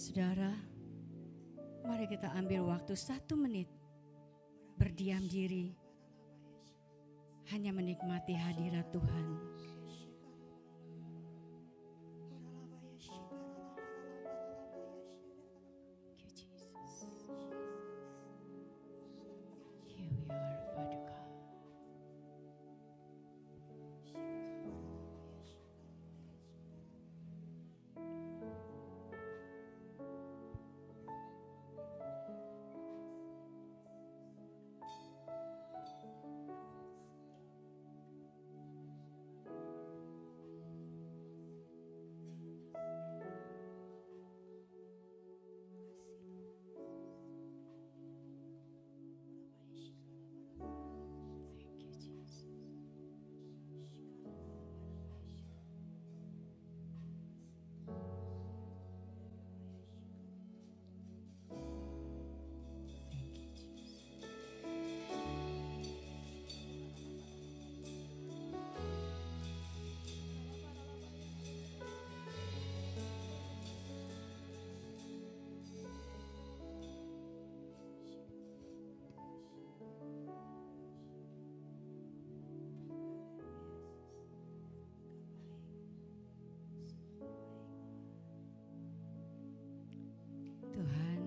Saudara, mari kita ambil waktu 1 menit berdiam diri, hanya menikmati hadirat Tuhan. Here we are, Father God. Thank you, Jesus. Thank you, Jesus. Tuhan,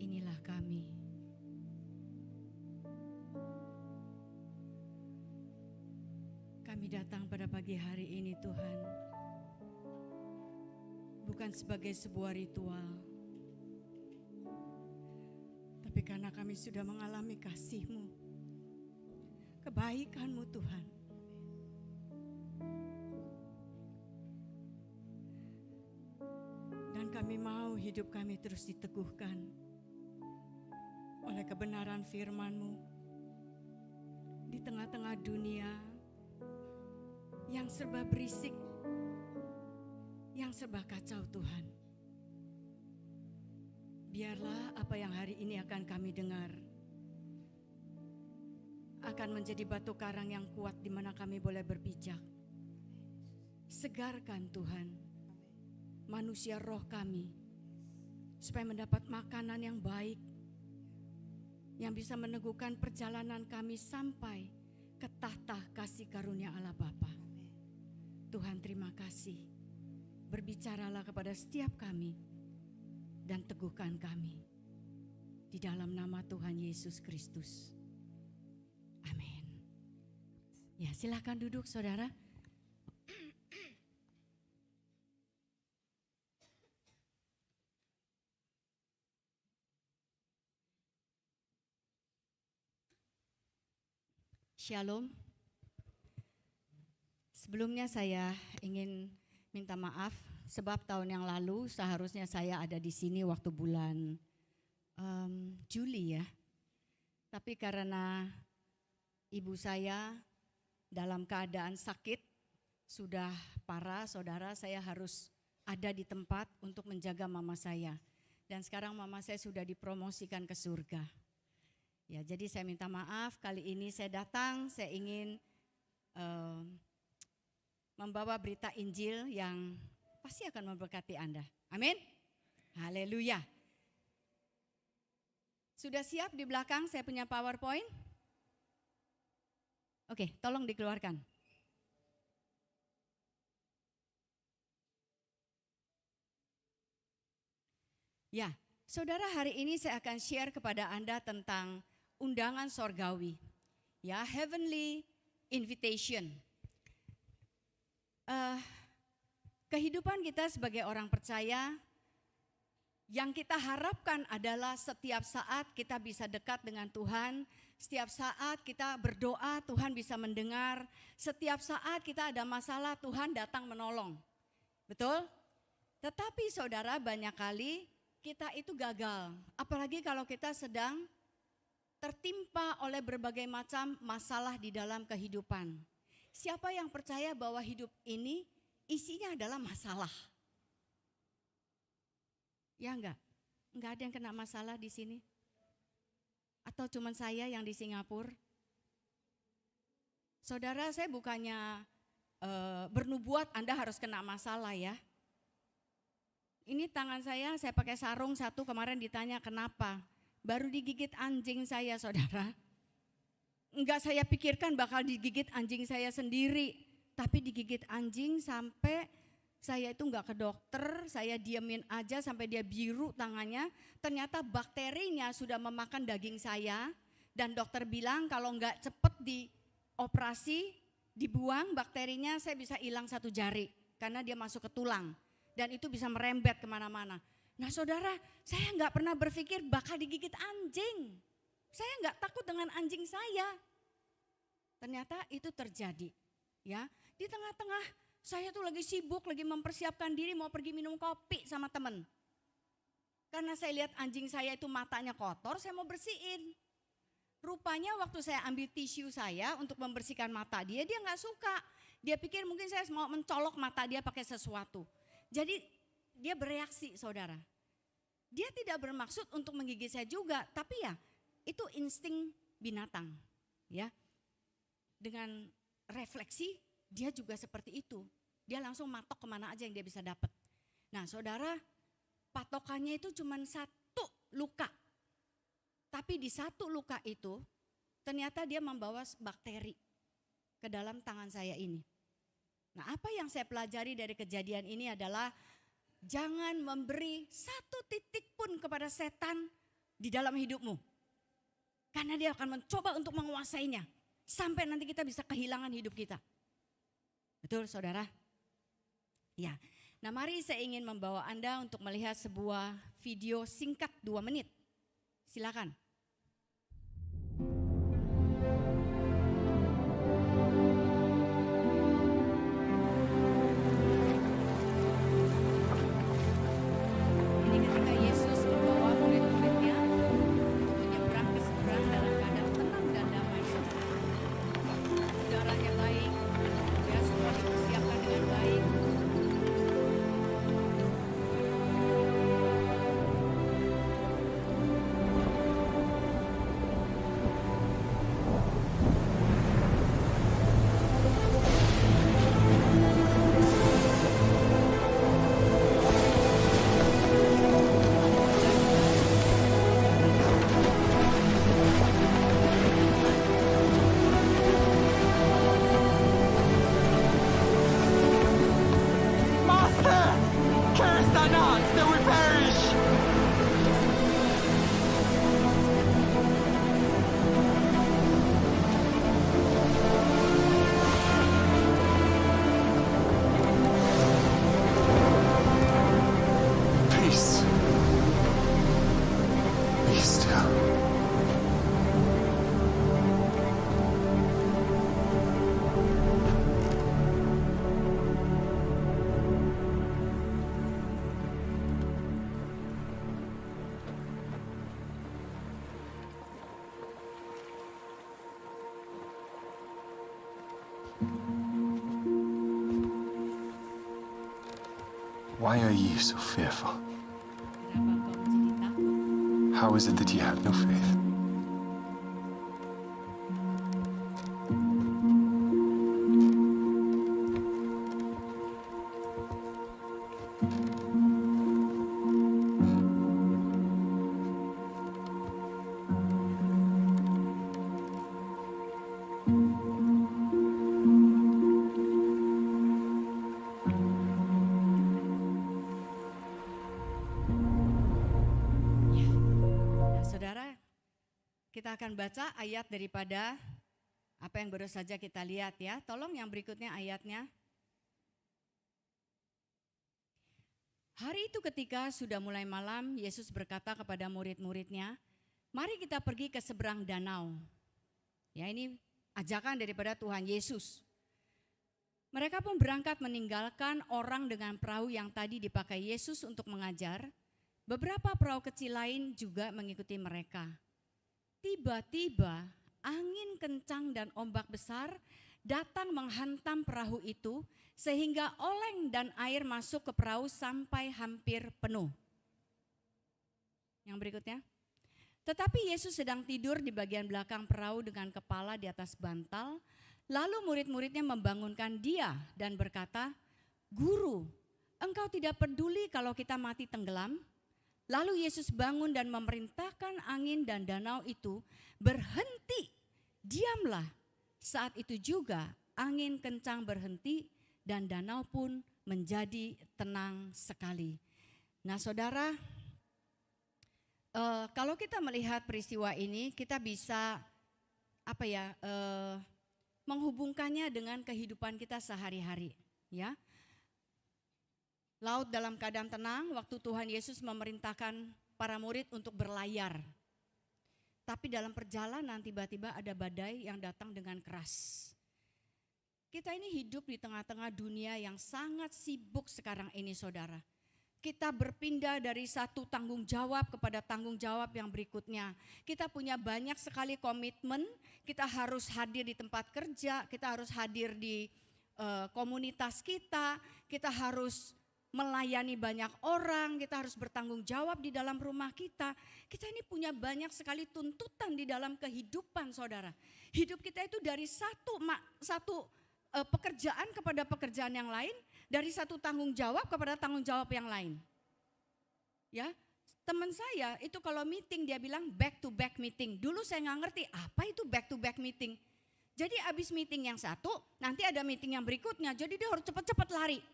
inilah kami. Kami datang pada pagi hari ini, Tuhan, bukan sebagai sebuah ritual, tapi karena kami sudah mengalami kasih-Mu, kebaikan-Mu, Tuhan. Dan kami mau hidup kami terus diteguhkan oleh kebenaran firman-Mu di tengah-tengah dunia yang serba berisik, yang serba kacau, Tuhan. Biarlah apa yang hari ini akan kami dengar akan menjadi batu karang yang kuat di mana kami boleh berpijak. Segarkan, Tuhan, manusia roh kami, supaya mendapat makanan yang baik, yang bisa meneguhkan perjalanan kami sampai ke tahta kasih karunia Allah Bapa. Tuhan, terima kasih. Berbicaralah kepada setiap kami dan teguhkan kami. Di dalam nama Tuhan Yesus Kristus. Amin. Ya, silakan duduk, saudara. Shalom. Sebelumnya saya ingin minta maaf sebab tahun yang lalu seharusnya saya ada di sini waktu bulan Juli ya. Tapi karena ibu saya dalam keadaan sakit sudah parah, saudara, saya harus ada di tempat untuk menjaga mama saya. Dan sekarang mama saya sudah dipromosikan ke surga. Ya, jadi saya minta maaf, kali ini saya datang, saya ingin membawa berita Injil yang pasti akan memberkati Anda. Amin. Haleluya. Sudah siap di belakang saya punya PowerPoint? Oke, tolong dikeluarkan. Ya, saudara, hari ini saya akan share kepada Anda tentang undangan sorgawi, ya, heavenly invitation. Kehidupan kita sebagai orang percaya, yang kita harapkan adalah setiap saat kita bisa dekat dengan Tuhan, setiap saat kita berdoa Tuhan bisa mendengar, setiap saat kita ada masalah Tuhan datang menolong. Betul? Tetapi saudara, banyak kali kita itu gagal, apalagi kalau kita sedang tertimpa oleh berbagai macam masalah di dalam kehidupan. Siapa yang percaya bahwa hidup ini isinya adalah masalah? Ya enggak? Enggak ada yang kena masalah di sini? Atau cuma saya yang di Singapura? Saudara, saya bukannya bernubuat Anda harus kena masalah ya. Ini tangan saya pakai sarung satu, kemarin ditanya kenapa. Baru digigit anjing saya, saudara. Enggak saya pikirkan bakal digigit anjing saya sendiri. Tapi digigit anjing sampai saya itu enggak ke dokter, saya diemin aja sampai dia biru tangannya. Ternyata bakterinya sudah memakan daging saya. Dan dokter bilang kalau enggak cepet dioperasi, dibuang bakterinya, saya bisa hilang 1 jari. Karena dia masuk ke tulang. Dan itu bisa merembet kemana-mana. Nah saudara, saya enggak pernah berpikir bakal digigit anjing. Saya enggak takut dengan anjing saya. Ternyata itu terjadi. Ya, di tengah-tengah saya tuh lagi sibuk, lagi mempersiapkan diri mau pergi minum kopi sama temen. Karena saya lihat anjing saya itu matanya kotor, saya mau bersihin. Rupanya waktu saya ambil tisu saya untuk membersihkan mata dia enggak suka. Dia pikir mungkin saya mau mencolok mata dia pakai sesuatu. Jadi dia bereaksi, saudara. Dia tidak bermaksud untuk menggigit saya juga, tapi ya itu insting binatang. Ya, dengan refleksi dia juga seperti itu. Dia langsung matok kemana aja yang dia bisa dapat. Nah saudara, patokannya itu cuma 1 luka. Tapi di 1 luka itu ternyata dia membawa bakteri ke dalam tangan saya ini. Nah apa yang saya pelajari dari kejadian ini adalah jangan memberi 1 titik pun kepada setan di dalam hidupmu. Karena dia akan mencoba untuk menguasainya. Sampai nanti kita bisa kehilangan hidup kita. Betul saudara? Ya, nah mari saya ingin membawa Anda untuk melihat sebuah video singkat 2 menit. Silakan. Ini ketika Yesus membawa murid-muridnya menyeberang ke seberang dalam keadaan tenang dan damai. Udaranya baik, ya semua dipersiapkan dengan baik. Master, carest thou not that we perish? Peace. Be still. Why are ye so fearful? Kenapa engkau menjadi takut? How is it that ye have no faith? Nah, saudara, kita akan baca ayat daripada apa yang baru saja kita lihat ya. Tolong yang berikutnya ayatnya. Hari itu ketika sudah mulai malam, Yesus berkata kepada murid-muridnya, mari kita pergi ke seberang danau. Ya, ini ajakan daripada Tuhan Yesus. Mereka pun berangkat meninggalkan orang dengan perahu yang tadi dipakai Yesus untuk mengajar. Beberapa perahu kecil lain juga mengikuti mereka. Tiba-tiba angin kencang dan ombak besar datang menghantam perahu itu sehingga oleng dan air masuk ke perahu sampai hampir penuh. Yang berikutnya. Tetapi Yesus sedang tidur di bagian belakang perahu dengan kepala di atas bantal. Lalu murid-muridnya membangunkan dia dan berkata, "Guru, Engkau tidak peduli kalau kita mati tenggelam? Lalu Yesus bangun dan memerintahkan angin dan danau itu berhenti. Diamlah. Saat itu juga angin kencang berhenti dan danau pun menjadi tenang sekali. Nah saudara, kalau kita melihat peristiwa ini, kita bisa menghubungkannya dengan kehidupan kita sehari-hari, ya. Laut dalam keadaan tenang waktu Tuhan Yesus memerintahkan para murid untuk berlayar. Tapi dalam perjalanan tiba-tiba ada badai yang datang dengan keras. Kita ini hidup di tengah-tengah dunia yang sangat sibuk sekarang ini saudara. Kita berpindah dari satu tanggung jawab kepada tanggung jawab yang berikutnya. Kita punya banyak sekali komitmen, kita harus hadir di tempat kerja, kita harus hadir di komunitas kita harus melayani banyak orang, kita harus bertanggung jawab di dalam rumah kita. Kita ini punya banyak sekali tuntutan di dalam kehidupan saudara. Hidup kita itu dari satu pekerjaan kepada pekerjaan yang lain, dari satu tanggung jawab kepada tanggung jawab yang lain. Ya, teman saya itu kalau meeting dia bilang back to back meeting. Dulu saya nggak ngerti apa itu back to back meeting. Jadi abis meeting yang satu, nanti ada meeting yang berikutnya. Jadi dia harus cepat-cepat lari.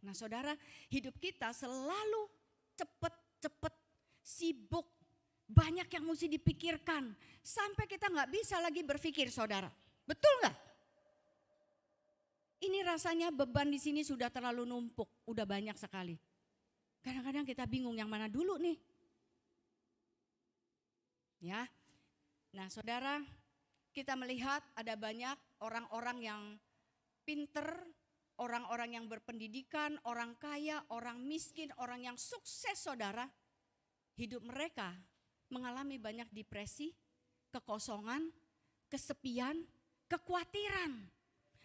Nah saudara, hidup kita selalu cepat-cepat, sibuk, banyak yang mesti dipikirkan. Sampai kita nggak bisa lagi berpikir saudara. Betul nggak? Ini rasanya beban di sini sudah terlalu numpuk, udah banyak sekali. Kadang-kadang kita bingung yang mana dulu nih. Ya, nah saudara, kita melihat ada banyak orang-orang yang pinter, orang-orang yang berpendidikan, orang kaya, orang miskin, orang yang sukses saudara. Hidup mereka mengalami banyak depresi, kekosongan, kesepian, kekhawatiran.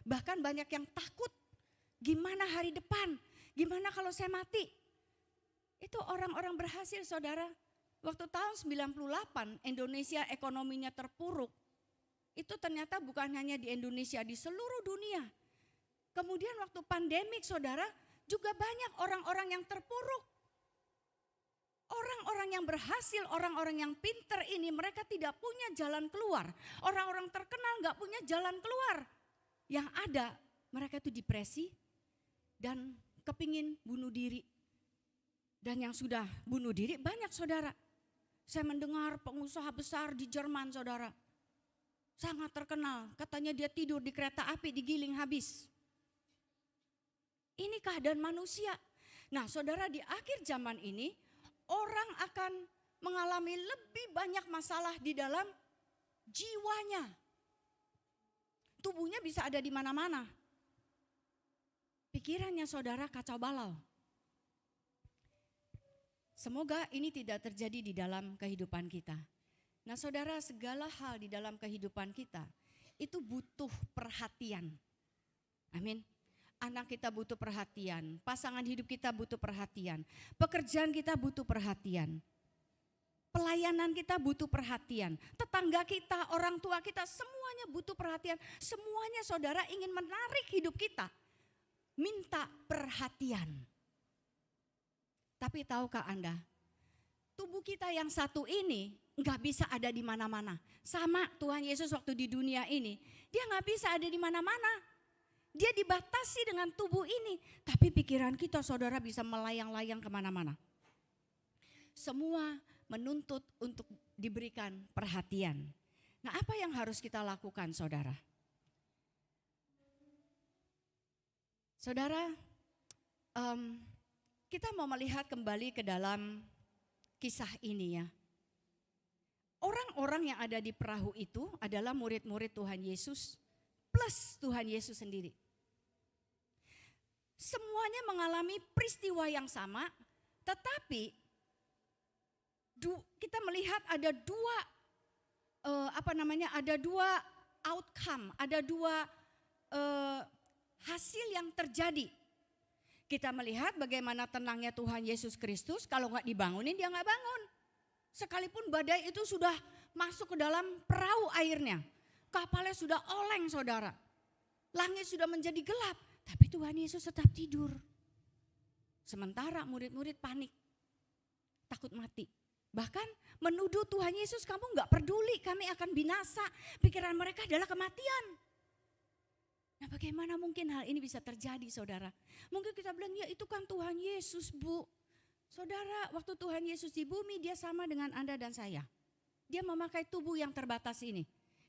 Bahkan banyak yang takut, gimana hari depan, gimana kalau saya mati. Itu orang-orang berhasil saudara. Waktu tahun 98 Indonesia ekonominya terpuruk. Itu ternyata bukan hanya di Indonesia, di seluruh dunia. Kemudian waktu pandemik saudara juga banyak orang-orang yang terpuruk. Orang-orang yang berhasil, orang-orang yang pinter ini mereka tidak punya jalan keluar. Orang-orang terkenal gak punya jalan keluar. Yang ada mereka itu depresi dan kepingin bunuh diri. Dan yang sudah bunuh diri banyak saudara. Saya mendengar pengusaha besar di Jerman saudara. Sangat terkenal, katanya dia tidur di kereta api digiling habis. Ini keadaan manusia. Nah saudara, di akhir zaman ini orang akan mengalami lebih banyak masalah di dalam jiwanya. Tubuhnya bisa ada di mana-mana. Pikirannya saudara kacau balau. Semoga ini tidak terjadi di dalam kehidupan kita. Nah saudara, segala hal di dalam kehidupan kita itu butuh perhatian. Amin. Anak kita butuh perhatian, pasangan hidup kita butuh perhatian, pekerjaan kita butuh perhatian, pelayanan kita butuh perhatian, tetangga kita, orang tua kita semuanya butuh perhatian. Semuanya saudara ingin menarik hidup kita, minta perhatian. Tapi tahukah Anda, tubuh kita yang satu ini nggak bisa ada di mana-mana. Sama Tuhan Yesus waktu di dunia ini, dia nggak bisa ada di mana-mana. Dia dibatasi dengan tubuh ini, tapi pikiran kita saudara bisa melayang-layang kemana-mana. Semua menuntut untuk diberikan perhatian. Nah apa yang harus kita lakukan saudara? Saudara, kita mau melihat kembali ke dalam kisah ini ya. Orang-orang yang ada di perahu itu adalah murid-murid Tuhan Yesus plus Tuhan Yesus sendiri. Semuanya mengalami peristiwa yang sama, tetapi kita melihat ada dua outcome, ada dua hasil yang terjadi. Kita melihat bagaimana tenangnya Tuhan Yesus Kristus, kalau nggak dibangunin dia nggak bangun. Sekalipun badai itu sudah masuk ke dalam perahu airnya, kapalnya sudah oleng saudara, langit sudah menjadi gelap, tapi Tuhan Yesus tetap tidur. Sementara murid-murid panik, takut mati. Bahkan menuduh Tuhan Yesus, kamu gak peduli, kami akan binasa. Pikiran mereka adalah kematian. Nah, bagaimana mungkin hal ini bisa terjadi, saudara? Mungkin kita bilang, ya itu kan Tuhan Yesus, Bu. Saudara, waktu Tuhan Yesus di bumi, dia sama dengan Anda dan saya. Dia memakai tubuh yang terbatas ini.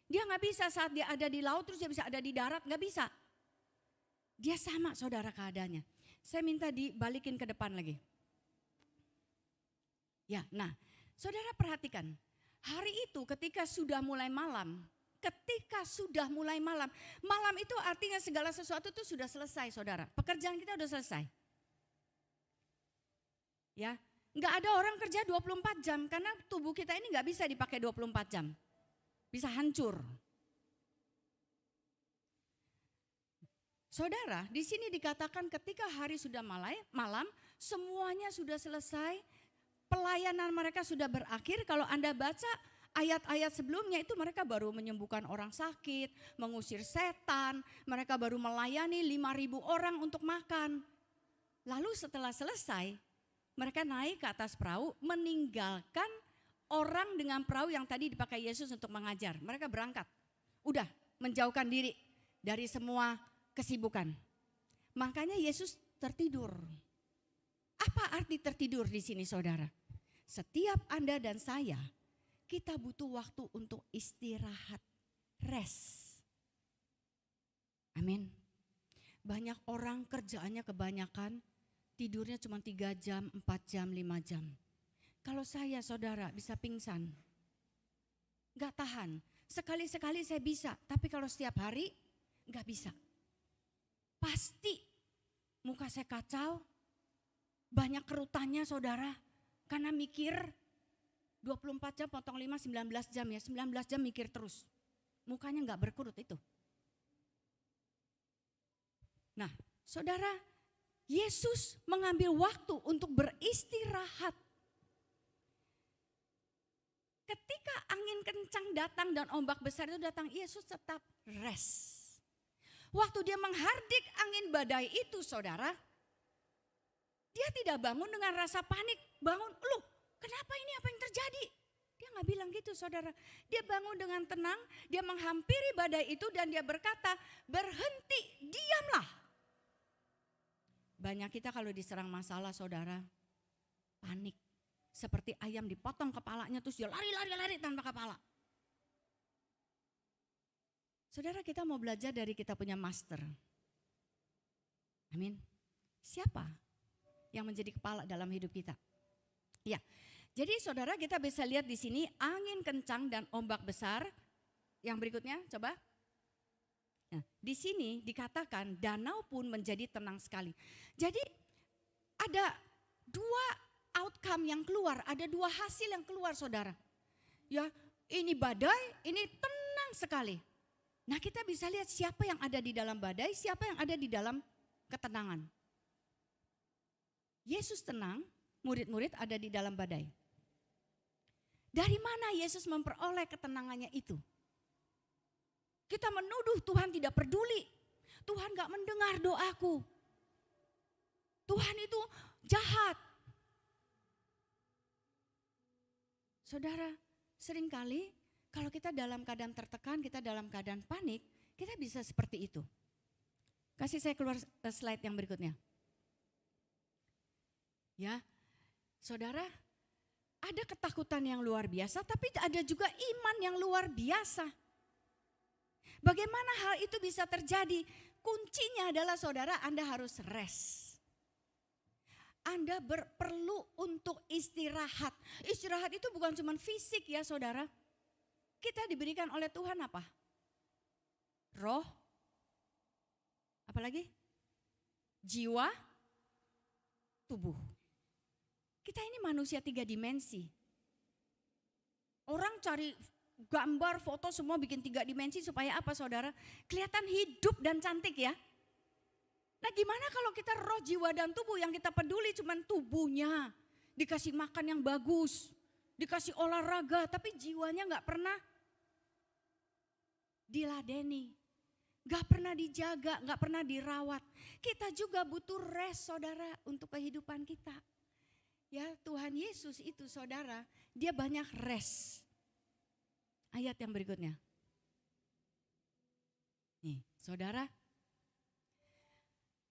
Dia gak bisa saat dia ada di laut, terus dia bisa ada di darat, gak bisa. Dia sama, saudara, keadaannya. Saya minta dibalikin ke depan lagi. Ya, nah, saudara perhatikan. Hari itu ketika sudah mulai malam, malam itu artinya segala sesuatu itu sudah selesai, saudara. Pekerjaan kita sudah selesai. Ya, nggak ada orang kerja 24 jam karena tubuh kita ini nggak bisa dipakai 24 jam. Bisa hancur. Saudara, di sini dikatakan ketika hari sudah malam, semuanya sudah selesai, pelayanan mereka sudah berakhir. Kalau Anda baca ayat-ayat sebelumnya itu mereka baru menyembuhkan orang sakit, mengusir setan, mereka baru melayani 5.000 orang untuk makan. Lalu setelah selesai, mereka naik ke atas perahu meninggalkan orang dengan perahu yang tadi dipakai Yesus untuk mengajar. Mereka berangkat, udah menjauhkan diri dari semua kesibukan. Makanya Yesus tertidur. Apa arti tertidur di sini, saudara? Setiap Anda dan saya, kita butuh waktu untuk istirahat, rest. Amin. Banyak orang kerjaannya kebanyakan, tidurnya cuma 3 jam, 4 jam, 5 jam. Kalau saya, saudara, bisa pingsan. Gak tahan. Sekali-sekali saya bisa, tapi kalau setiap hari gak bisa. Pasti muka saya kacau, banyak kerutannya, saudara. Karena mikir 24 jam potong 5, 19 jam ya. 19 jam mikir terus. Mukanya gak berkerut itu. Nah, saudara, Yesus mengambil waktu untuk beristirahat. Ketika angin kencang datang dan ombak besar itu datang, Yesus tetap rest. Waktu dia menghardik angin badai itu, saudara, dia tidak bangun dengan rasa panik. Bangun, loh kenapa ini, apa yang terjadi? Dia gak bilang gitu, saudara. Dia bangun dengan tenang, dia menghampiri badai itu dan dia berkata, berhenti, diamlah. Banyak kita kalau diserang masalah, saudara, panik. Seperti ayam dipotong kepalanya terus dia lari tanpa kepala. Saudara, kita mau belajar dari kita punya master. Amin. Siapa yang menjadi kepala dalam hidup kita? Ya, jadi saudara kita bisa lihat di sini angin kencang dan ombak besar. Yang berikutnya, coba. Nah, di sini dikatakan danau pun menjadi tenang sekali. Jadi ada 2 outcome yang keluar, ada 2 hasil yang keluar, saudara. Ya, ini badai, ini tenang sekali. Nah, kita bisa lihat siapa yang ada di dalam badai, siapa yang ada di dalam ketenangan. Yesus tenang, murid-murid ada di dalam badai. Dari mana Yesus memperoleh ketenangannya itu? Kita menuduh Tuhan tidak peduli. Tuhan gak mendengar doaku. Tuhan itu jahat. Saudara, seringkali kalau kita dalam keadaan tertekan, kita dalam keadaan panik, kita bisa seperti itu. Kasih saya keluar slide yang berikutnya. Ya, saudara, ada ketakutan yang luar biasa, tapi ada juga iman yang luar biasa. Bagaimana hal itu bisa terjadi? Kuncinya adalah, saudara, Anda harus rest. Anda perlu untuk istirahat. Istirahat itu bukan cuma fisik ya, saudara. Kita diberikan oleh Tuhan apa? Roh, apalagi? Jiwa, tubuh. Kita ini manusia 3 dimensi. Orang cari gambar, foto semua bikin 3 dimensi supaya apa, saudara? Kelihatan hidup dan cantik ya. Nah, gimana kalau kita roh, jiwa dan tubuh, yang kita peduli cuma tubuhnya. Dikasih makan yang bagus, dikasih olahraga, tapi jiwanya gak pernah diladeni, Gak pernah dijaga, gak pernah dirawat. Kita juga butuh rest saudara untuk kehidupan kita. Ya Tuhan Yesus itu saudara, dia banyak rest. Ayat yang berikutnya. Nih saudara,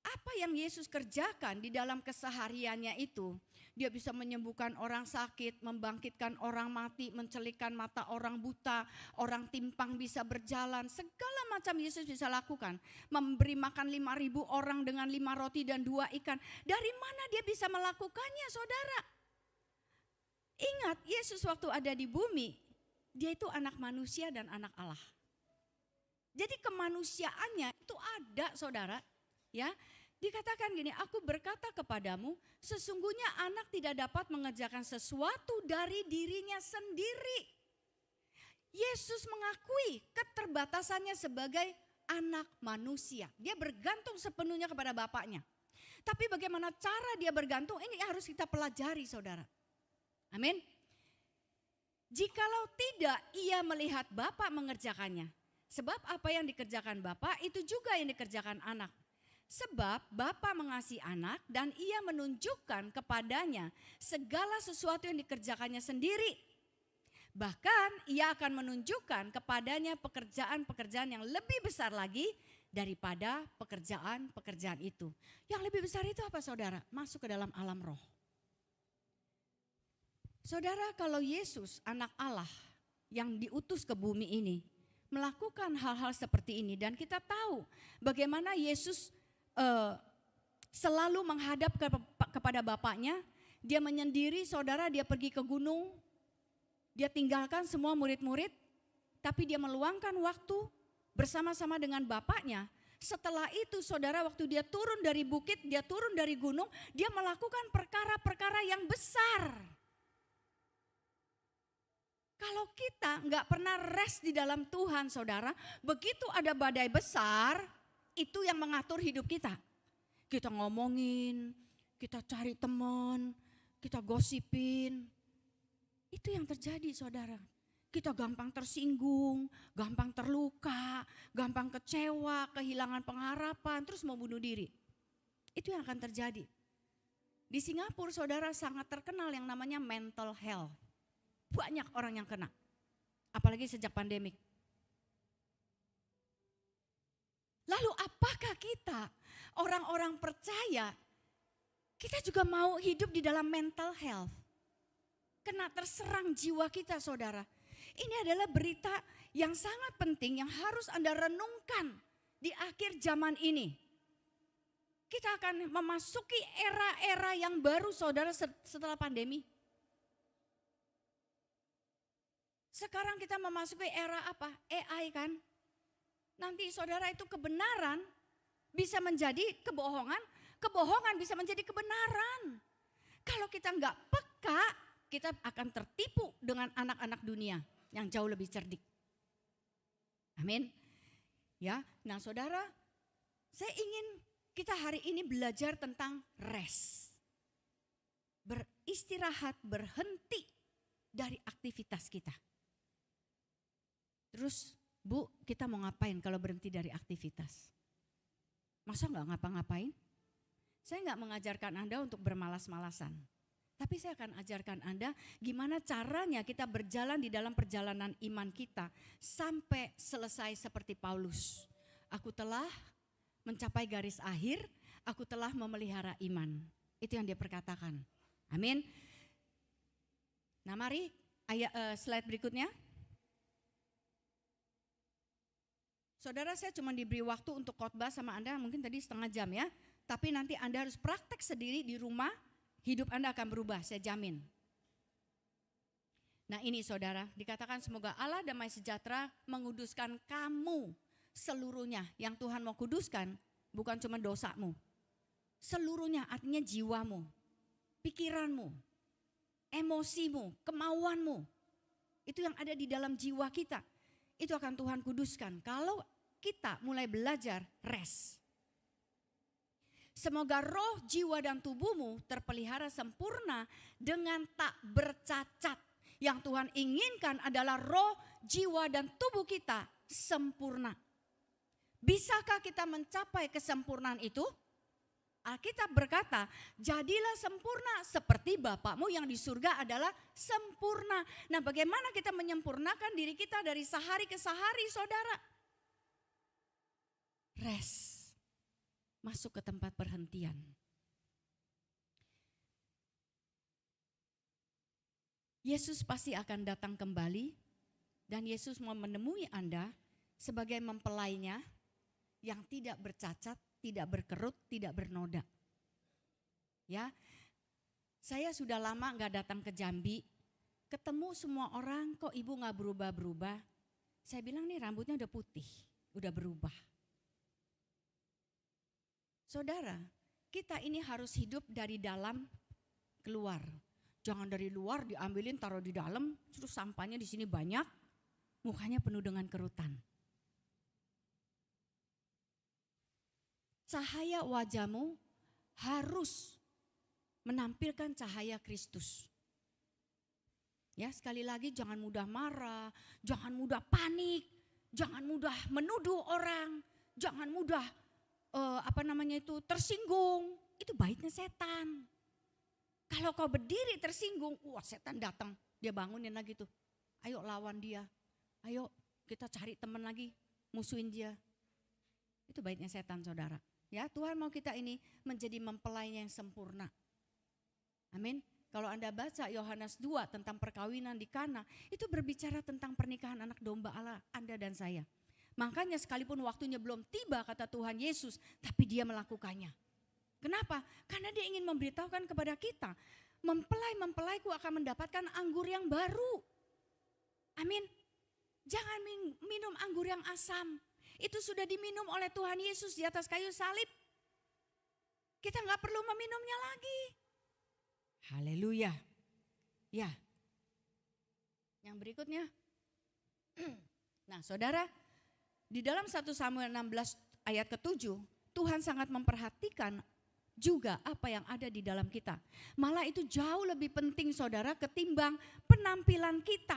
apa yang Yesus kerjakan di dalam kesehariannya itu, dia bisa menyembuhkan orang sakit, membangkitkan orang mati, mencelikkan mata orang buta, orang timpang bisa berjalan, segala macam Yesus bisa lakukan. Memberi makan 5.000 orang dengan 5 roti dan 2 ikan. Dari mana dia bisa melakukannya saudara? Ingat Yesus waktu ada di bumi, dia itu anak manusia dan anak Allah. Jadi kemanusiaannya itu ada saudara, ya. Dikatakan gini, aku berkata kepadamu, sesungguhnya anak tidak dapat mengerjakan sesuatu dari dirinya sendiri. Yesus mengakui keterbatasannya sebagai anak manusia. Dia bergantung sepenuhnya kepada Bapaknya. Tapi bagaimana cara dia bergantung, ini harus kita pelajari saudara. Amin. Jikalau tidak ia melihat Bapa mengerjakannya. Sebab apa yang dikerjakan Bapa itu juga yang dikerjakan anak. Sebab Bapa mengasihi anak dan ia menunjukkan kepadanya segala sesuatu yang dikerjakannya sendiri. Bahkan ia akan menunjukkan kepadanya pekerjaan-pekerjaan yang lebih besar lagi daripada pekerjaan-pekerjaan itu. Yang lebih besar itu apa saudara? Masuk ke dalam alam roh. Saudara, kalau Yesus anak Allah yang diutus ke bumi ini melakukan hal-hal seperti ini dan kita tahu bagaimana Yesus selalu menghadap kepada Bapaknya, dia menyendiri saudara, dia pergi ke gunung, dia tinggalkan semua murid-murid, tapi dia meluangkan waktu bersama-sama dengan Bapaknya. Setelah itu saudara, waktu dia turun dari bukit, dia turun dari gunung, dia melakukan perkara-perkara yang besar. Kalau kita nggak pernah rest di dalam Tuhan saudara, begitu ada badai besar, itu yang mengatur hidup kita. Kita ngomongin, kita cari teman, kita gosipin. Itu yang terjadi saudara. Kita gampang tersinggung, gampang terluka, gampang kecewa, kehilangan pengharapan, terus mau bunuh diri. Itu yang akan terjadi. Di Singapura saudara sangat terkenal yang namanya mental health. Banyak orang yang kena, apalagi sejak pandemik. Lalu apakah kita orang-orang percaya, kita juga mau hidup di dalam mental health? Kena terserang jiwa kita saudara. Ini adalah berita yang sangat penting yang harus Anda renungkan di akhir zaman ini. Kita akan memasuki era-era yang baru saudara setelah pandemi. Sekarang kita memasuki era apa? AI kan? Nanti saudara itu kebenaran bisa menjadi kebohongan, kebohongan bisa menjadi kebenaran. Kalau kita nggak peka, kita akan tertipu dengan anak-anak dunia yang jauh lebih cerdik. Amin. Ya, nah saudara, saya ingin kita hari ini belajar tentang rest. Beristirahat, berhenti dari aktivitas kita. Terus Bu, kita mau ngapain kalau berhenti dari aktivitas? Masa nggak ngapa-ngapain? Saya nggak mengajarkan Anda untuk bermalas-malasan. Tapi saya akan ajarkan Anda gimana caranya kita berjalan di dalam perjalanan iman kita sampai selesai seperti Paulus. Aku telah mencapai garis akhir, aku telah memelihara iman. Itu yang dia perkatakan. Amin. Nah mari slide berikutnya. Saudara, saya cuma diberi waktu untuk khotbah sama Anda mungkin tadi setengah jam ya. Tapi nanti Anda harus praktek sendiri di rumah, hidup Anda akan berubah, saya jamin. Nah ini saudara, dikatakan semoga Allah damai sejahtera menguduskan kamu seluruhnya. Yang Tuhan mau kuduskan bukan cuma dosamu. Seluruhnya artinya jiwamu, pikiranmu, emosimu, kemauanmu. Itu yang ada di dalam jiwa kita. Itu akan Tuhan kuduskan kalau kita mulai belajar rest. Semoga roh, jiwa dan tubuhmu terpelihara sempurna dengan tak bercacat. Yang Tuhan inginkan adalah roh, jiwa dan tubuh kita sempurna. Bisakah kita mencapai kesempurnaan itu? Alkitab berkata, jadilah sempurna seperti Bapakmu yang di surga adalah sempurna. Nah, bagaimana kita menyempurnakan diri kita dari sehari ke sehari, saudara? Rest, masuk ke tempat perhentian. Yesus pasti akan datang kembali dan Yesus mau menemui Anda sebagai mempelainya yang tidak bercacat, tidak berkerut, tidak bernoda. Ya, saya sudah lama gak datang ke Jambi, ketemu semua orang, kok ibu gak berubah-berubah. Saya bilang nih rambutnya udah putih, udah berubah. Saudara, kita ini harus hidup dari dalam keluar. Jangan dari luar diambilin taruh di dalam, terus sampahnya di sini banyak, mukanya penuh dengan kerutan. Cahaya wajahmu harus menampilkan cahaya Kristus. Ya, sekali lagi jangan mudah marah, jangan mudah panik, jangan mudah menuduh orang, jangan mudah tersinggung. Itu baiknya setan. Kalau kau berdiri tersinggung, wah setan datang, dia bangunin lagi tuh. Ayo lawan dia, ayo kita cari teman lagi, musuhin dia. Itu baiknya setan, saudara. Ya, Tuhan mau kita ini menjadi mempelainya yang sempurna. Amin. Kalau Anda baca Yohanes 2 tentang perkawinan di Kana, itu berbicara tentang pernikahan anak domba Allah, Anda dan saya. Makanya sekalipun waktunya belum tiba kata Tuhan Yesus, tapi dia melakukannya. Kenapa? Karena dia ingin memberitahukan kepada kita, mempelai-mempelaiku akan mendapatkan anggur yang baru. Amin. Jangan minum anggur yang asam. Itu sudah diminum oleh Tuhan Yesus di atas kayu salib. Kita gak perlu meminumnya lagi. Haleluya. Ya. Yang berikutnya. Nah, saudara, di dalam 1 Samuel 16 ayat ke-7, Tuhan sangat memperhatikan juga apa yang ada di dalam kita. Malah itu jauh lebih penting, saudara, ketimbang penampilan kita.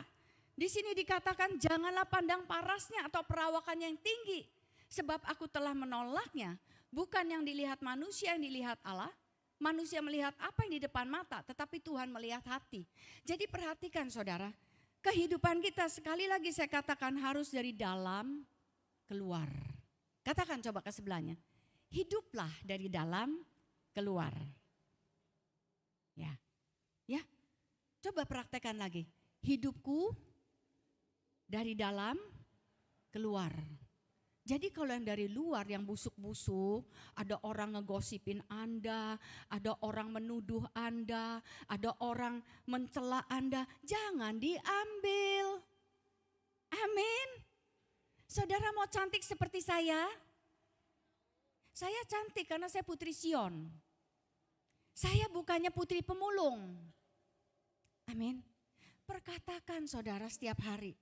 Di sini dikatakan janganlah pandang parasnya atau perawakannya yang tinggi. Sebab aku telah menolaknya. Bukan yang dilihat manusia, yang dilihat Allah. Manusia melihat apa yang di depan mata, tetapi Tuhan melihat hati. Jadi perhatikan, saudara, kehidupan kita sekali lagi saya katakan harus dari dalam keluar. Katakan coba ke sebelahnya. Hiduplah dari dalam keluar. Ya. Ya. Coba praktekkan lagi. Hidupku dari dalam keluar. Jadi kalau yang dari luar yang busuk-busuk, ada orang ngegosipin Anda, ada orang menuduh Anda, ada orang mencela Anda, jangan diambil. Amin. Saudara mau cantik seperti saya? Saya cantik karena saya putri Sion. Saya bukannya putri pemulung. Amin. Perkatakan saudara setiap hari.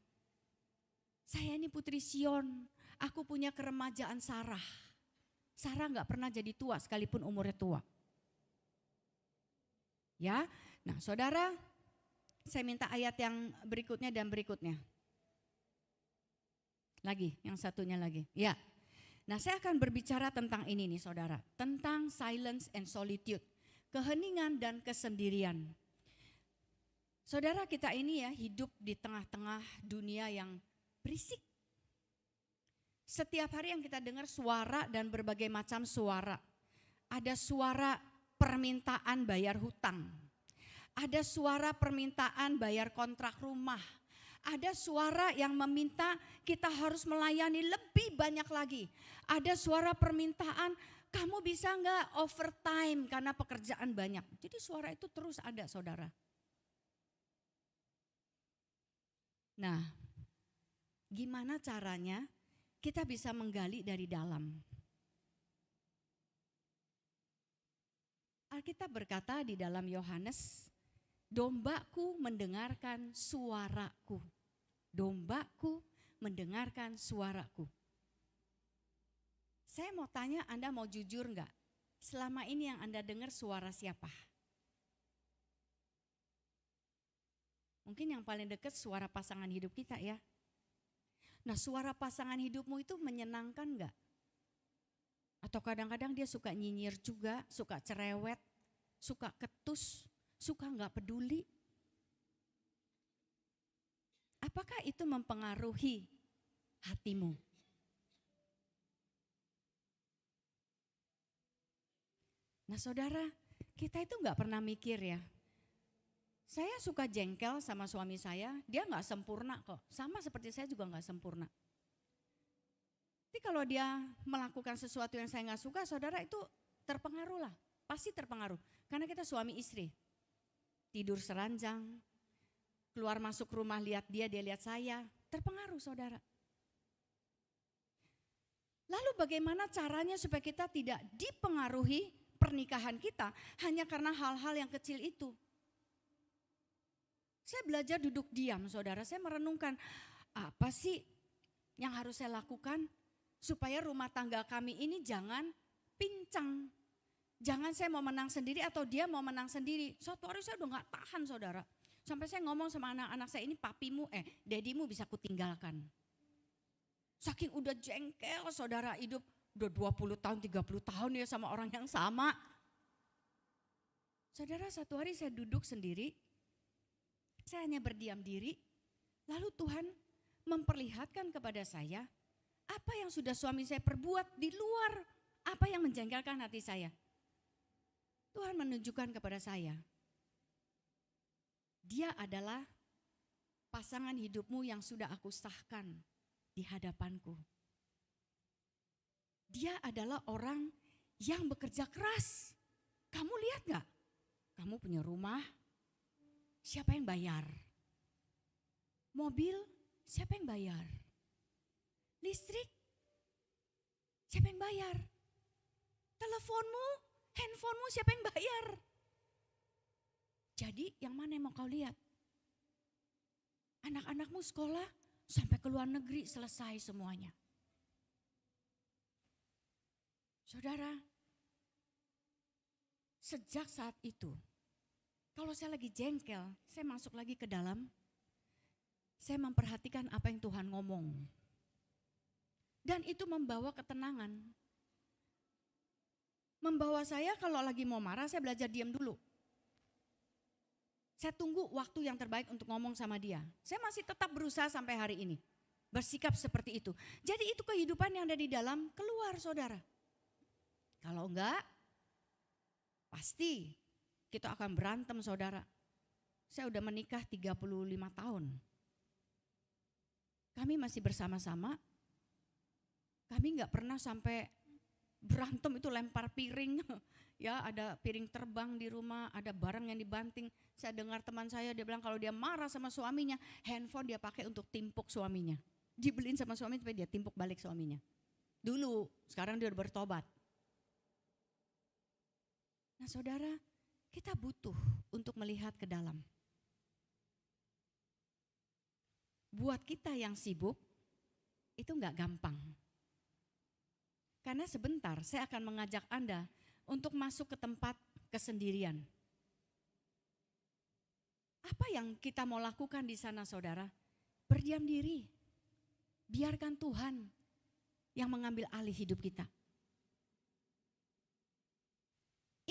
Saya ini putri Sion, aku punya keremajaan Sarah. Sarah gak pernah jadi tua sekalipun umurnya tua. Ya, nah saudara, saya minta ayat yang berikutnya dan berikutnya. Lagi, yang satunya lagi. Ya, nah saya akan berbicara tentang ini nih saudara. Tentang silence and solitude, keheningan dan kesendirian. Saudara kita ini ya hidup di tengah-tengah dunia yang berisik. Setiap hari yang kita dengar suara dan berbagai macam suara. Ada suara permintaan bayar hutang. Ada suara permintaan bayar kontrak rumah. Ada suara yang meminta kita harus melayani lebih banyak lagi. Ada suara permintaan kamu bisa enggak overtime karena pekerjaan banyak. Jadi suara itu terus ada saudara. Nah, gimana caranya kita bisa menggali dari dalam? Alkitab berkata di dalam Yohanes, dombaku mendengarkan suaraku. Dombaku mendengarkan suaraku. Saya mau tanya, Anda mau jujur enggak? Selama ini yang Anda dengar suara siapa? Mungkin yang paling dekat suara pasangan hidup kita ya. Nah, suara pasangan hidupmu itu menyenangkan enggak? Atau kadang-kadang dia suka nyinyir juga, suka cerewet, suka ketus, suka nggak peduli. Apakah itu mempengaruhi hatimu? Nah saudara, kita itu nggak pernah mikir ya. Saya suka jengkel sama suami saya, dia nggak sempurna kok. Sama seperti saya juga nggak sempurna. Tapi kalau dia melakukan sesuatu yang saya nggak suka, saudara itu terpengaruh lah. Pasti terpengaruh. Karena kita suami istri. Tidur seranjang, keluar masuk rumah lihat dia lihat saya. Terpengaruh saudara. Lalu bagaimana caranya supaya kita tidak dipengaruhi pernikahan kita hanya karena hal-hal yang kecil itu? Saya belajar duduk diam saudara, saya merenungkan apa sih yang harus saya lakukan supaya rumah tangga kami ini jangan pincang. Jangan saya mau menang sendiri atau dia mau menang sendiri. Suatu hari saya udah gak tahan saudara. Sampai saya ngomong sama anak-anak saya, ini papimu, dedimu bisa kutinggalkan. Saking udah jengkel saudara, hidup udah 20 tahun, 30 tahun ya sama orang yang sama. Saudara, satu hari saya duduk sendiri, saya hanya berdiam diri, lalu Tuhan memperlihatkan kepada saya apa yang sudah suami saya perbuat di luar, apa yang menjengkelkan hati saya. Tuhan menunjukkan kepada saya, dia adalah pasangan hidupmu yang sudah aku sahkan di hadapanku. Dia adalah orang yang bekerja keras. Kamu lihat gak? Kamu punya rumah, siapa yang bayar? Mobil, siapa yang bayar? Listrik, siapa yang bayar? Teleponmu, handphonemu, siapa yang bayar? Jadi yang mana yang mau kau lihat? Anak-anakmu sekolah sampai ke luar negeri selesai semuanya. Saudara, sejak saat itu, kalau saya lagi jengkel, saya masuk lagi ke dalam, saya memperhatikan apa yang Tuhan ngomong. Dan itu membawa ketenangan. Membawa saya kalau lagi mau marah, saya belajar diam dulu. Saya tunggu waktu yang terbaik untuk ngomong sama dia. Saya masih tetap berusaha sampai hari ini. Bersikap seperti itu. Jadi itu kehidupan yang ada di dalam keluar saudara. Kalau enggak, pasti kita akan berantem saudara. Saya udah menikah 35 tahun. Kami masih bersama-sama. Kami enggak pernah sampai berantem itu lempar piring. Ya ada piring terbang di rumah, ada barang yang dibanting. Saya dengar teman saya, dia bilang kalau dia marah sama suaminya, handphone dia pakai untuk timpuk suaminya. Dibeliin sama suaminya supaya dia timpuk balik suaminya. Dulu, sekarang dia udah bertobat. Nah saudara, kita butuh untuk melihat ke dalam. Buat kita yang sibuk, itu enggak gampang. Karena sebentar saya akan mengajak Anda untuk masuk ke tempat kesendirian. Apa yang kita mau lakukan di sana saudara? Berdiam diri. Biarkan Tuhan yang mengambil alih hidup kita.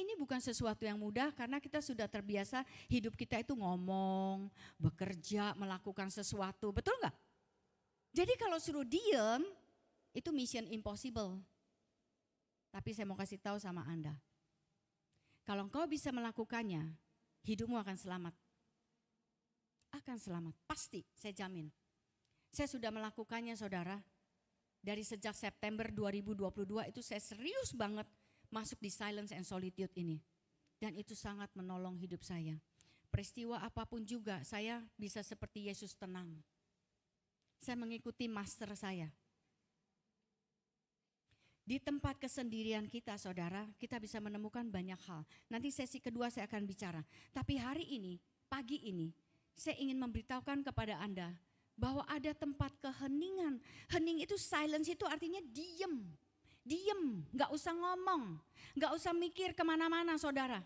Ini bukan sesuatu yang mudah karena kita sudah terbiasa hidup kita itu ngomong, bekerja, melakukan sesuatu. Betul enggak? Jadi kalau suruh diem, itu mission impossible. Tapi saya mau kasih tahu sama Anda. Kalau engkau bisa melakukannya, hidupmu akan selamat. Akan selamat, pasti saya jamin. Saya sudah melakukannya saudara. Dari sejak September 2022 itu saya serius banget masuk di silence and solitude ini. Dan itu sangat menolong hidup saya. Peristiwa apapun juga saya bisa seperti Yesus tenang. Saya mengikuti master saya. Di tempat kesendirian kita saudara, kita bisa menemukan banyak hal. Nanti sesi kedua saya akan bicara. Tapi hari ini, pagi ini, saya ingin memberitahukan kepada Anda bahwa ada tempat keheningan. Hening itu silence itu artinya diem. Diem, gak usah ngomong, gak usah mikir kemana-mana saudara.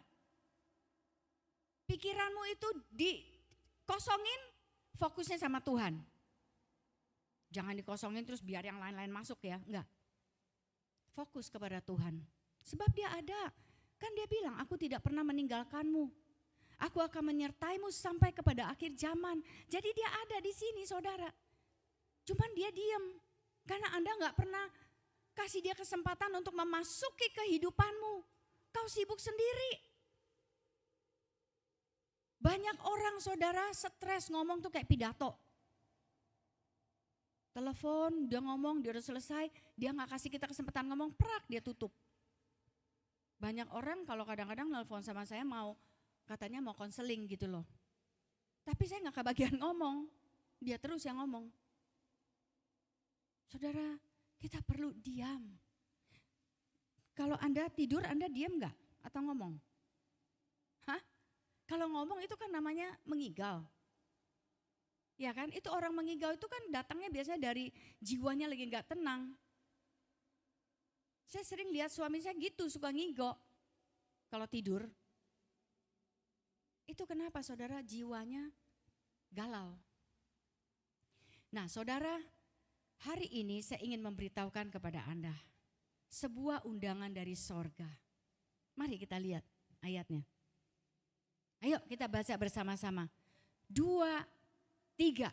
Pikiranmu itu dikosongin, fokusnya sama Tuhan. Jangan dikosongin terus biar yang lain-lain masuk ya, enggak. fokus kepada Tuhan. Sebab dia ada. Kan dia bilang, aku tidak pernah meninggalkanmu. Aku akan menyertaimu sampai kepada akhir zaman. Jadi dia ada di sini saudara. Cuman dia diam. Karena Anda gak pernah kasih dia kesempatan untuk memasuki kehidupanmu. Kau sibuk sendiri. Banyak orang saudara stres ngomong tuh kayak pidato. Telepon, dia ngomong, dia udah selesai, dia gak kasih kita kesempatan ngomong, prak dia tutup. Banyak orang kalau kadang-kadang nelfon sama saya katanya mau konseling gitu loh. Tapi saya gak kebagian ngomong, dia terus yang ngomong. Saudara, kita perlu diam. Kalau Anda tidur, Anda diam gak? Atau ngomong? Hah? Kalau ngomong itu kan namanya mengigau. Ya kan, itu orang mengigau itu kan datangnya biasanya dari jiwanya lagi gak tenang. Saya sering lihat suami saya gitu, suka ngigau kalau tidur. Itu kenapa saudara? Jiwanya galau. Nah saudara, hari ini saya ingin memberitahukan kepada Anda sebuah undangan dari sorga. Mari kita lihat ayatnya. Ayo kita baca bersama-sama. 2, 3.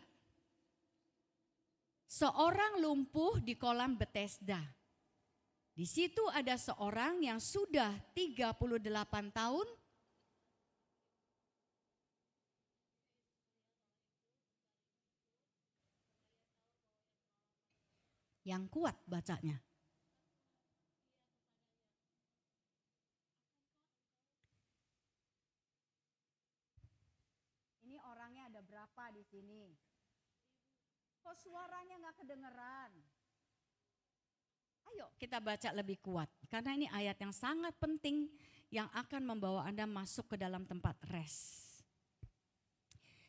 Seorang lumpuh di kolam Bethesda. Di situ ada seorang yang sudah 38 tahun yang kuat bacanya. Ini orangnya ada berapa di sini? Kok suaranya nggak kedengeran? Ayo kita baca lebih kuat, karena ini ayat yang sangat penting yang akan membawa Anda masuk ke dalam tempat rest.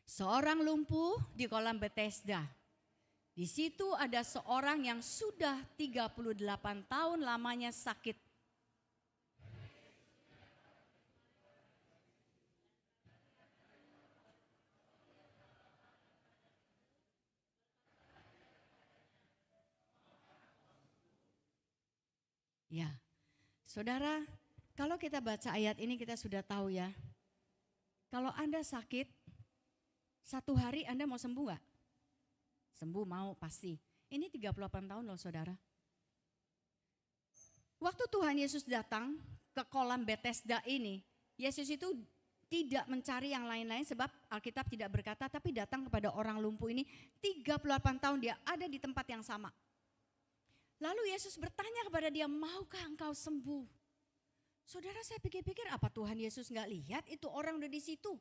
Seorang lumpuh di kolam Bethesda. Di situ ada seorang yang sudah 38 tahun lamanya sakit. Ya, saudara, kalau kita baca ayat ini kita sudah tahu ya. Kalau Anda sakit, 1 hari Anda mau sembuh gak? Sembuh mau pasti. Ini 38 tahun loh saudara. Waktu Tuhan Yesus datang ke kolam Bethesda ini, Yesus itu tidak mencari yang lain-lain sebab Alkitab tidak berkata, tapi datang kepada orang lumpuh ini 38 tahun dia ada di tempat yang sama. Lalu Yesus bertanya kepada dia, maukah engkau sembuh? Saudara, saya pikir-pikir apa Tuhan Yesus gak lihat itu orang udah di situ?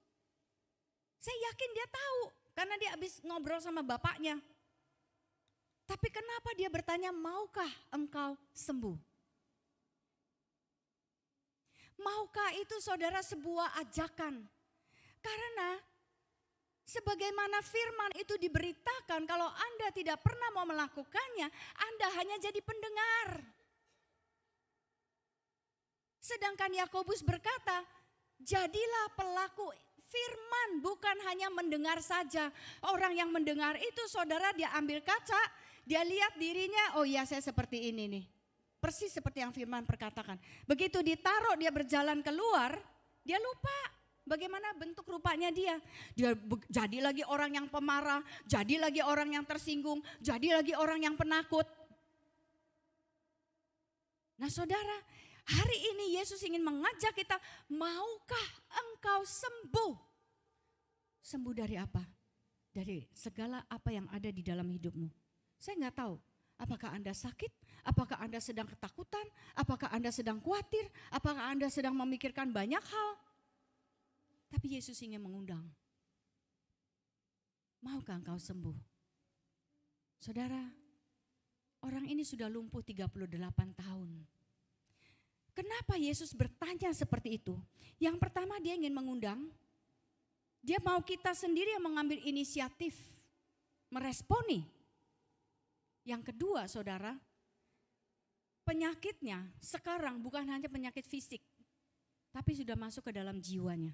Saya yakin dia tahu karena dia habis ngobrol sama bapaknya. Tapi kenapa dia bertanya, maukah engkau sembuh? Maukah itu saudara sebuah ajakan? Karena sebagaimana firman itu diberitakan, kalau Anda tidak pernah mau melakukannya, Anda hanya jadi pendengar. Sedangkan Yakobus berkata, jadilah pelaku firman, bukan hanya mendengar saja. Orang yang mendengar itu saudara, dia ambil kaca, dia lihat dirinya, oh iya saya seperti ini nih. Persis seperti yang firman perkatakan. Begitu ditaruh dia berjalan keluar, dia lupa. Bagaimana bentuk rupanya dia. Dia jadi lagi orang yang pemarah, jadi lagi orang yang tersinggung, jadi lagi orang yang penakut. Nah saudara, hari ini Yesus ingin mengajak kita, maukah engkau sembuh? Sembuh dari apa? Dari segala apa yang ada di dalam hidupmu. Saya gak tahu, apakah Anda sakit? Apakah Anda sedang ketakutan? Apakah Anda sedang khawatir? Apakah Anda sedang memikirkan banyak hal? Tapi Yesus ingin mengundang. Maukah engkau sembuh? Saudara, orang ini sudah lumpuh 38 tahun. Kenapa Yesus bertanya seperti itu? Yang pertama dia ingin mengundang. Dia mau kita sendiri yang mengambil inisiatif, meresponi. Yang kedua saudara, penyakitnya sekarang bukan hanya penyakit fisik, tapi sudah masuk ke dalam jiwanya.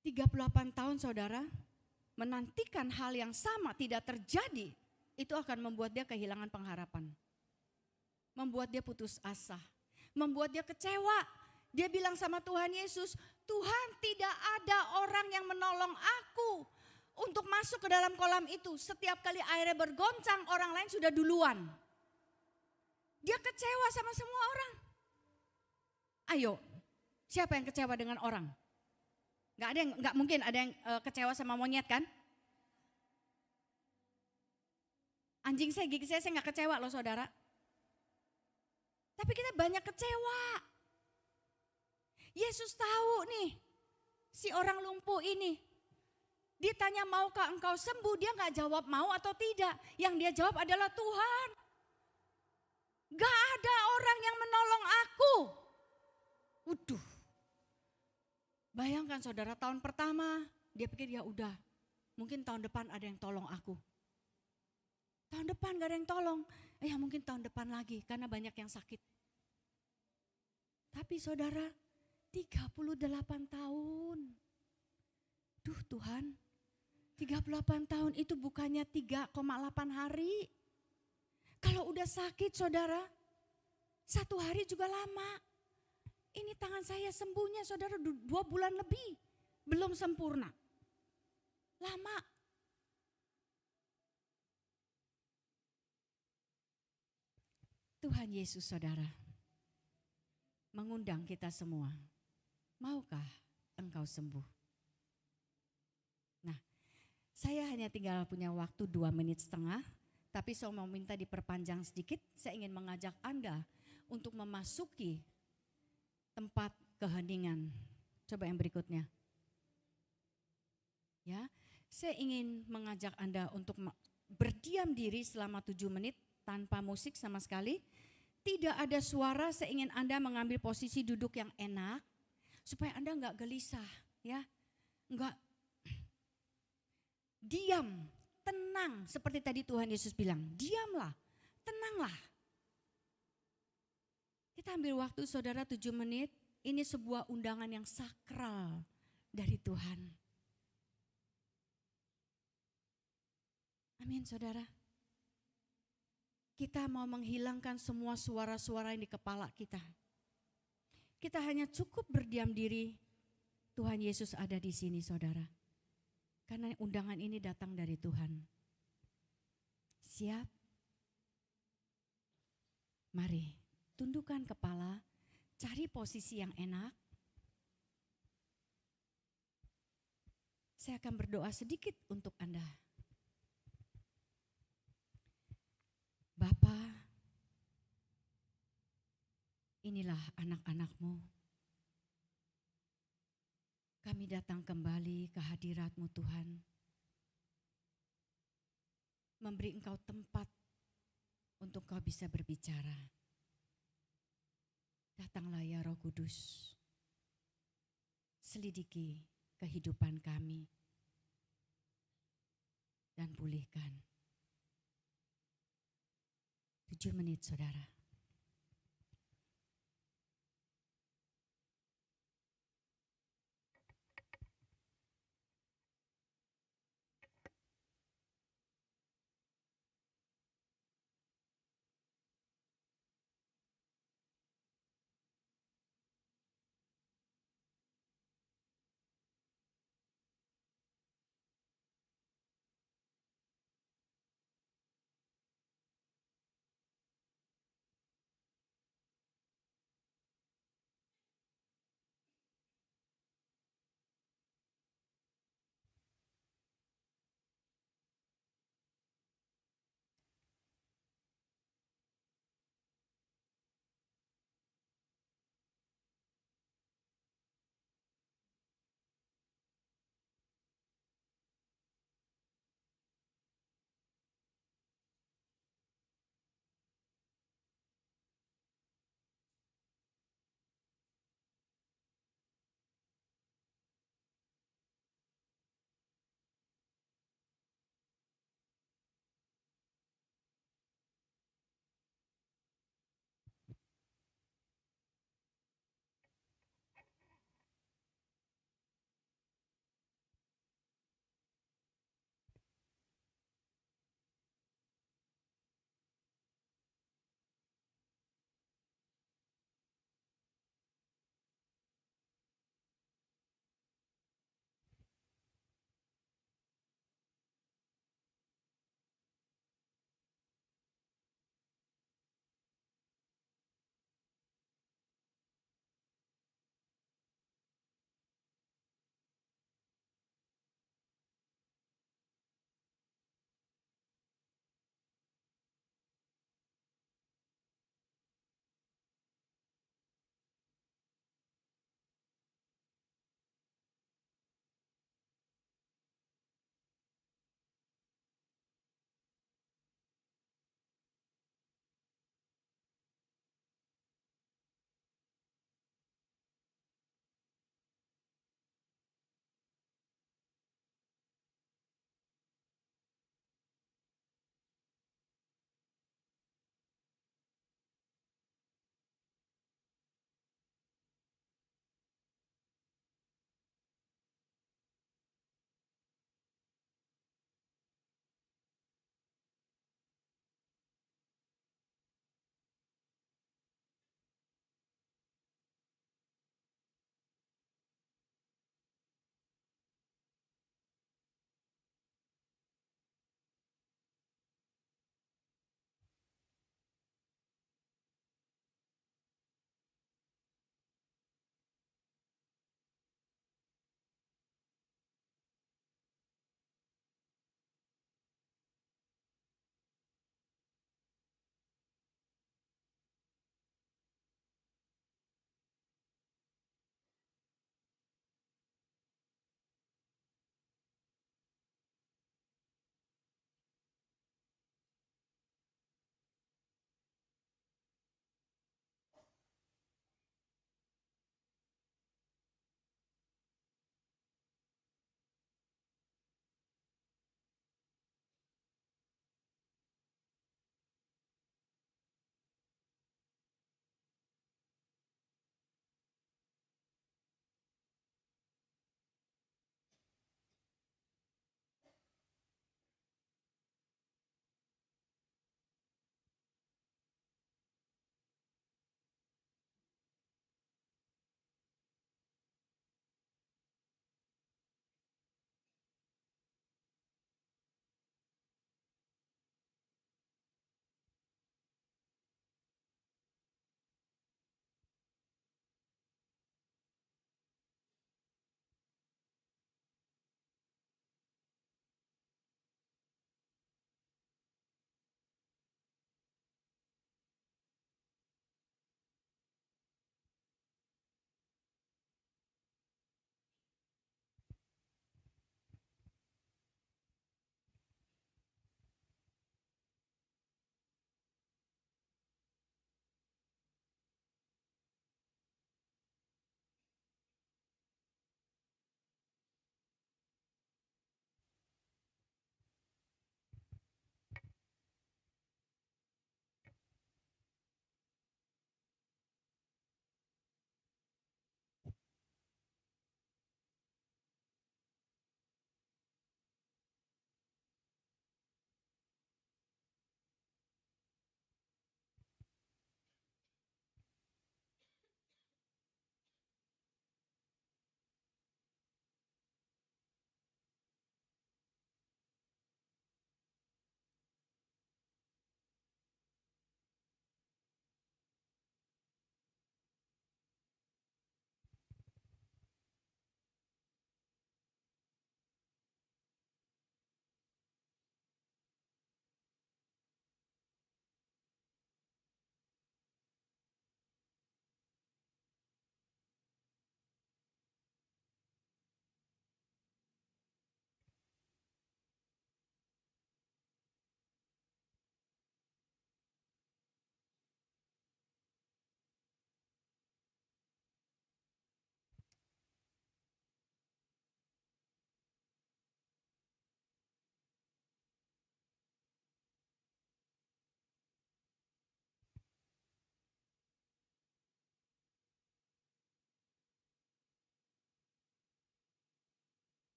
38 tahun saudara menantikan hal yang sama tidak terjadi, itu akan membuat dia kehilangan pengharapan. Membuat dia putus asa. Membuat dia kecewa. Dia bilang sama Tuhan Yesus, Tuhan, tidak ada orang yang menolong aku untuk masuk ke dalam kolam itu. Setiap kali airnya bergoncang, orang lain sudah duluan. Dia kecewa sama semua orang. Ayo, siapa yang kecewa dengan orang? Nggak mungkin ada yang kecewa sama monyet kan? Anjing saya gigit saya nggak kecewa loh saudara. Tapi kita banyak kecewa. Yesus tahu nih, si orang lumpuh ini. Ditanya maukah engkau sembuh, dia nggak jawab mau atau tidak. Yang dia jawab adalah Tuhan. Gak ada orang yang menolong aku. Waduh. Bayangkan saudara, tahun pertama dia pikir ya udah, mungkin tahun depan ada yang tolong aku. Tahun depan gak ada yang tolong, ya mungkin tahun depan lagi karena banyak yang sakit. Tapi saudara, 38 tahun. Duh Tuhan, 38 tahun itu bukannya 3,8 hari. Kalau udah sakit saudara, 1 hari juga lama. Ini tangan saya sembuhnya saudara 2 bulan lebih, belum sempurna. Lama. Tuhan Yesus saudara, mengundang kita semua. Maukah engkau sembuh? Nah, saya hanya tinggal punya waktu 2,5 menit. Tapi saya mau minta diperpanjang sedikit. Saya ingin mengajak Anda untuk memasuki tempat keheningan. Coba yang berikutnya. Ya, saya ingin mengajak Anda untuk berdiam diri selama 7 menit tanpa musik sama sekali. Tidak ada suara, saya ingin Anda mengambil posisi duduk yang enak supaya Anda enggak gelisah, ya. Enggak diam, tenang seperti tadi Tuhan Yesus bilang, diamlah, tenanglah. Kita ambil waktu saudara 7 menit, ini sebuah undangan yang sakral dari Tuhan. Amin saudara. Kita mau menghilangkan semua suara-suara yang di kepala kita. Kita hanya cukup berdiam diri, Tuhan Yesus ada di sini saudara. Karena undangan ini datang dari Tuhan. Siap? Mari, tundukkan kepala, cari posisi yang enak. Saya akan berdoa sedikit untuk Anda. Bapa, inilah anak-anak-Mu. Kami datang kembali ke hadirat-Mu Tuhan. Memberi Engkau tempat untuk Kau bisa berbicara. Datanglah ya Roh Kudus. Selidiki kehidupan kami. Dan pulihkan. 7 menit saudara.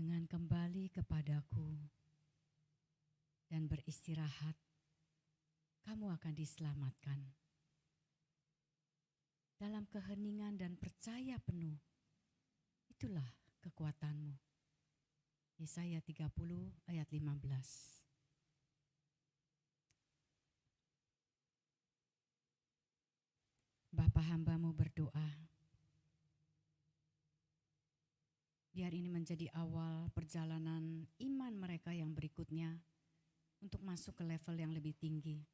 dengan kembali kepadaku dan beristirahat, kamu akan diselamatkan. Dalam keheningan dan percaya penuh, itulah kekuatanmu. Yesaya 30 ayat 15. Bapa, hambamu berdoa, biar ini menjadi awal perjalanan iman mereka yang berikutnya untuk masuk ke level yang lebih tinggi.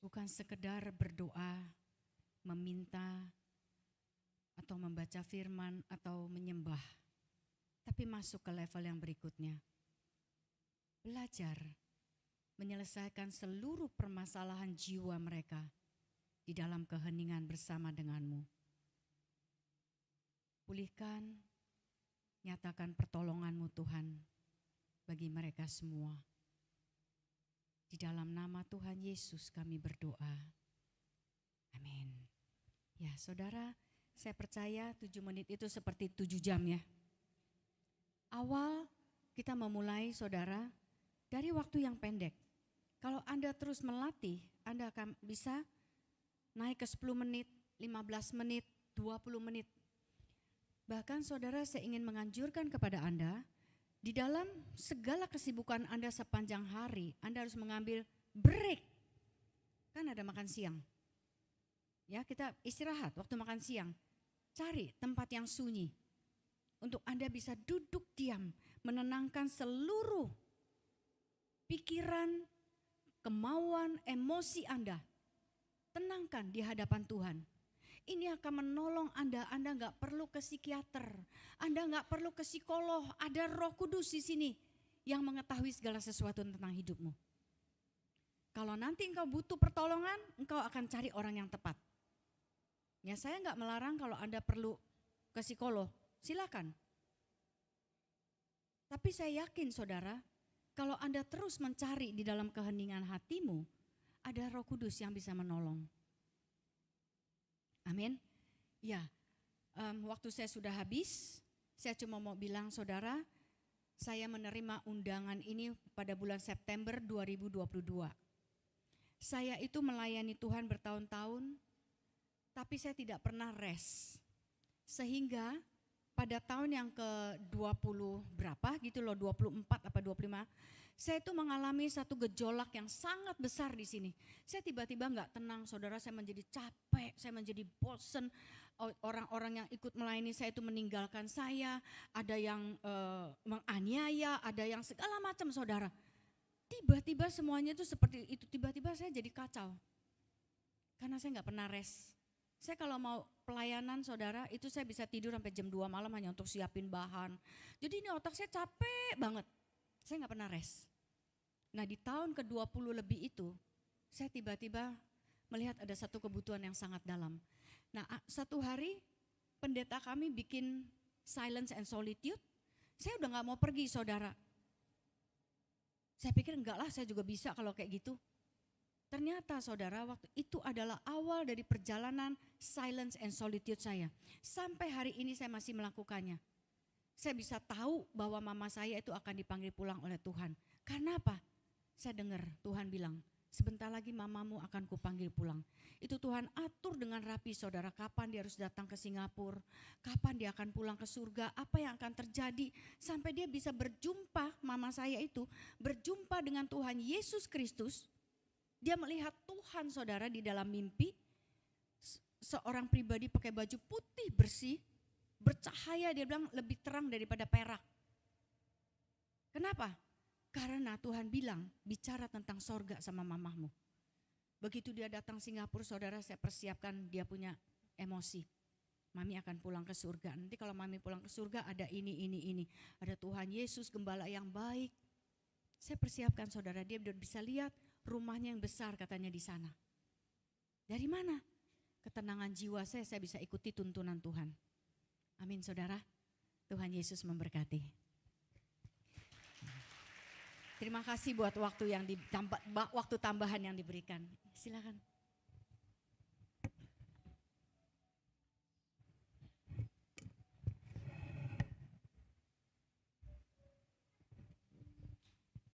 Bukan sekedar berdoa, meminta, atau membaca firman, atau menyembah, tapi masuk ke level yang berikutnya. Belajar menyelesaikan seluruh permasalahan jiwa mereka di dalam keheningan bersama denganmu. Pulihkan, nyatakan pertolonganmu Tuhan bagi mereka semua. Di dalam nama Tuhan Yesus kami berdoa. Amin. Ya saudara, saya percaya 7 menit itu seperti 7 jam ya. Awal kita memulai saudara dari waktu yang pendek. Kalau Anda terus melatih, Anda akan bisa naik ke 10 menit, 15 menit, 20 menit. Bahkan saudara, saya ingin menganjurkan kepada Anda, di dalam segala kesibukan Anda sepanjang hari, Anda harus mengambil break. Kan ada makan siang. Ya, kita istirahat waktu makan siang. Cari tempat yang sunyi. Untuk Anda bisa duduk diam, menenangkan seluruh pikiran, kemauan, emosi Anda. Tenangkan di hadapan Tuhan. Ini akan menolong Anda gak perlu ke psikiater, Anda gak perlu ke psikolog, ada Roh Kudus di sini yang mengetahui segala sesuatu tentang hidupmu. Kalau nanti engkau butuh pertolongan, engkau akan cari orang yang tepat. Ya, saya gak melarang kalau Anda perlu ke psikolog, silakan. Tapi saya yakin saudara, kalau Anda terus mencari di dalam keheningan hatimu, ada Roh Kudus yang bisa menolong. Amin. Ya, waktu saya sudah habis, saya cuma mau bilang saudara, saya menerima undangan ini pada bulan September 2022. Saya itu melayani Tuhan bertahun-tahun, tapi saya tidak pernah rest. Sehingga pada tahun yang ke-20 berapa gitu loh, 24 apa 25, saya itu mengalami satu gejolak yang sangat besar di sini. Saya tiba-tiba gak tenang saudara, saya menjadi capek, saya menjadi bosen. Orang-orang yang ikut melayani saya itu meninggalkan saya, ada yang menganiaya, ada yang segala macam saudara. Tiba-tiba semuanya itu seperti itu, tiba-tiba saya jadi kacau. Karena saya gak pernah rest. Saya kalau mau pelayanan saudara, itu saya bisa tidur sampai jam 2 malam hanya untuk siapin bahan. Jadi ini otak saya capek banget. Saya gak pernah rest. Nah di tahun ke-20 lebih itu, saya tiba-tiba melihat ada satu kebutuhan yang sangat dalam. Nah satu hari pendeta kami bikin silence and solitude, saya udah gak mau pergi saudara. Saya pikir enggak lah, saya juga bisa kalau kayak gitu. Ternyata saudara, waktu itu adalah awal dari perjalanan silence and solitude saya. Sampai hari ini saya masih melakukannya. Saya bisa tahu bahwa mama saya itu akan dipanggil pulang oleh Tuhan. Karena apa? Saya dengar Tuhan bilang, sebentar lagi mamamu akan kupanggil pulang. Itu Tuhan atur dengan rapi saudara, kapan dia harus datang ke Singapura, kapan dia akan pulang ke surga, apa yang akan terjadi. Sampai dia bisa berjumpa, mama saya itu berjumpa dengan Tuhan Yesus Kristus. Dia melihat Tuhan saudara di dalam mimpi, seorang pribadi pakai baju putih bersih, bercahaya, dia bilang lebih terang daripada perak. Kenapa? Karena Tuhan bilang bicara tentang sorga sama mamahmu. Begitu dia datang Singapura saudara, saya persiapkan dia punya emosi. Mami akan pulang ke surga. Nanti kalau mami pulang ke surga ada ini. Ada Tuhan Yesus gembala yang baik. Saya persiapkan saudara, dia bisa lihat rumahnya yang besar katanya di sana. Dari mana? Ketenangan jiwa saya bisa ikuti tuntunan Tuhan. Amin saudara, Tuhan Yesus memberkati. Terima kasih buat waktu tambahan yang diberikan. Silakan.